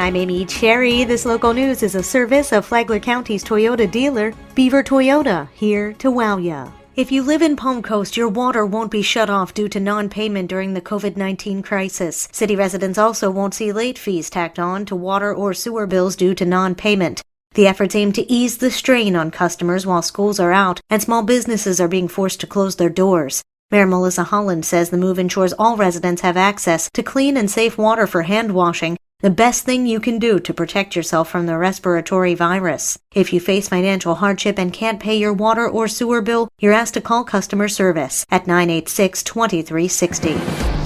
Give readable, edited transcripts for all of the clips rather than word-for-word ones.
I'm Amy Cherry. This local news is a service of Flagler County's Toyota dealer, Beaver Toyota, here to wow ya. If you live in Palm Coast, your water won't be shut off due to non-payment during the COVID-19 crisis. City residents also won't see late fees tacked on to water or sewer bills due to non-payment. The efforts aim to ease the strain on customers while schools are out and small businesses are being forced to close their doors. Mayor Melissa Holland says the move ensures all residents have access to clean and safe water for hand washing, the best thing you can do to protect yourself from the respiratory virus. If you face financial hardship and can't pay your water or sewer bill, you're asked to call customer service at 986-2360.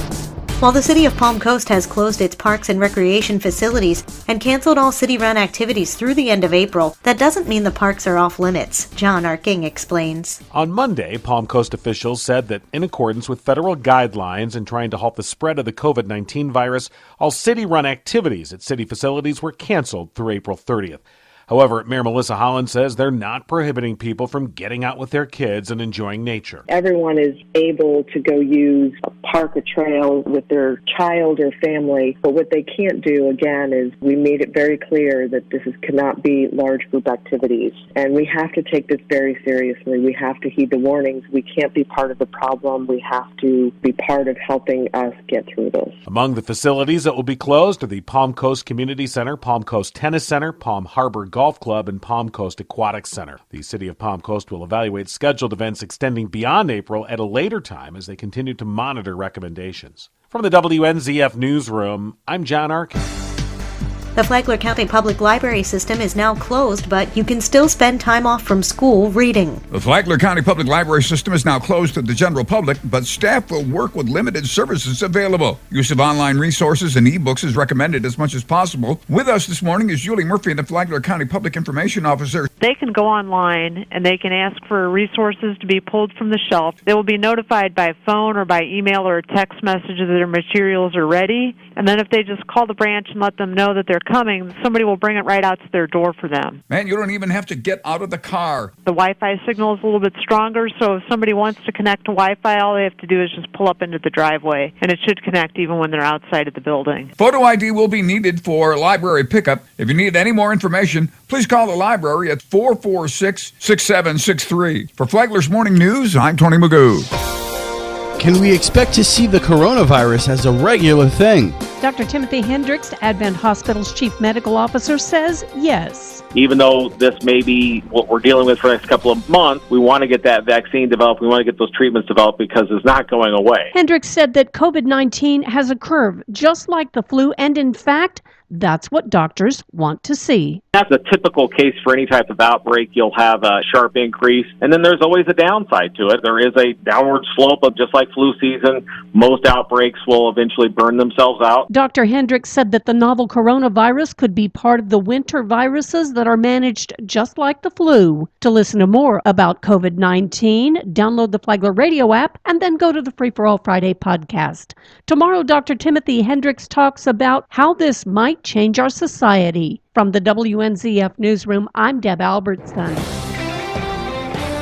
While the city of Palm Coast has closed its parks and recreation facilities and canceled all city-run activities through the end of April, that doesn't mean the parks are off limits. John Arking explains. On Monday, Palm Coast officials said that in accordance with federal guidelines and trying to halt the spread of the COVID-19 virus, all city-run activities at city facilities were canceled through April 30th. However, Mayor Melissa Holland says they're not prohibiting people from getting out with their kids and enjoying nature. Everyone is able to go use a park or trail with their child or family, but what they can't do, again, is we made it very clear that cannot be large group activities. And we have to take this very seriously. We have to heed the warnings. We can't be part of the problem. We have to be part of helping us get through this. Among the facilities that will be closed are the Palm Coast Community Center, Palm Coast Tennis Center, Palm Harbor Golf Club, and Palm Coast Aquatic Center. The City of Palm Coast will evaluate scheduled events extending beyond April at a later time as they continue to monitor recommendations. From the WNZF Newsroom, I'm John Arkin. The Flagler County Public Library system is now closed, but you can still spend time off from school reading. The Flagler County Public Library system is now closed to the general public, but staff will work with limited services available. Use of online resources and e-books is recommended as much as possible. With us this morning is Julie Murphy, the Flagler County Public Information Officer. They can go online and they can ask for resources to be pulled from the shelf. They will be notified by phone or by email or a text message that their materials are ready. And then if they just call the branch and let them know that they're coming, somebody will bring it right out to their door for them. Man, you don't even have to get out of the car. The Wi-Fi signal is a little bit stronger, so if somebody wants to connect to Wi-Fi, all they have to do is just pull up into the driveway, and it should connect even when they're outside of the building. Photo ID will be needed for library pickup. If you need any more information, please call the library at 446-6763. For Flagler's Morning News, I'm Tony Magoo. Can we expect to see the coronavirus as a regular thing? Dr. Timothy Hendricks, Advent Hospital's Chief Medical Officer, says yes. Even though this may be what we're dealing with for the next couple of months, we want to get that vaccine developed. We want to get those treatments developed because it's not going away. Hendricks said that COVID-19 has a curve, just like the flu, and in fact, that's what doctors want to see. That's a typical case for any type of outbreak. You'll have a sharp increase, and then there's always a downside to it. There is a downward slope of just like flu season. Most outbreaks will eventually burn themselves out. Dr. Hendricks said that the novel coronavirus could be part of the winter viruses that are managed just like the flu. To listen to more about COVID-19, download the Flagler Radio app and then go to the Free for All Friday podcast. Tomorrow, Dr. Timothy Hendricks talks about how this might change our society. From the WNZF Newsroom, I'm Deb Albertson.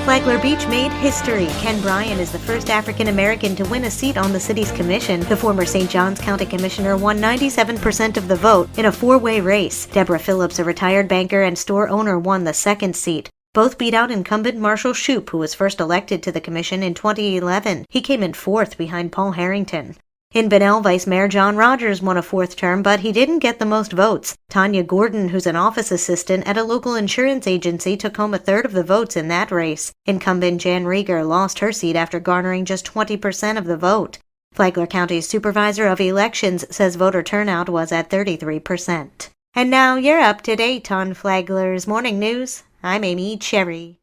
Flagler Beach made history. Ken Bryan is the first African-American to win a seat on the city's commission. The former St. Johns County Commissioner won 97% of the vote in a four-way race. Deborah Phillips, a retired banker and store owner, won the second seat. Both beat out incumbent Marshall Shoup, who was first elected to the commission in 2011. He came in fourth behind Paul Harrington. In Bunnell, Vice Mayor John Rogers won a fourth term, but he didn't get the most votes. Tanya Gordon, who's an office assistant at a local insurance agency, took home a third of the votes in that race. Incumbent Jan Rieger lost her seat after garnering just 20% of the vote. Flagler County's Supervisor of Elections says voter turnout was at 33%. And now you're up to date on Flagler's Morning News. I'm Amy Cherry.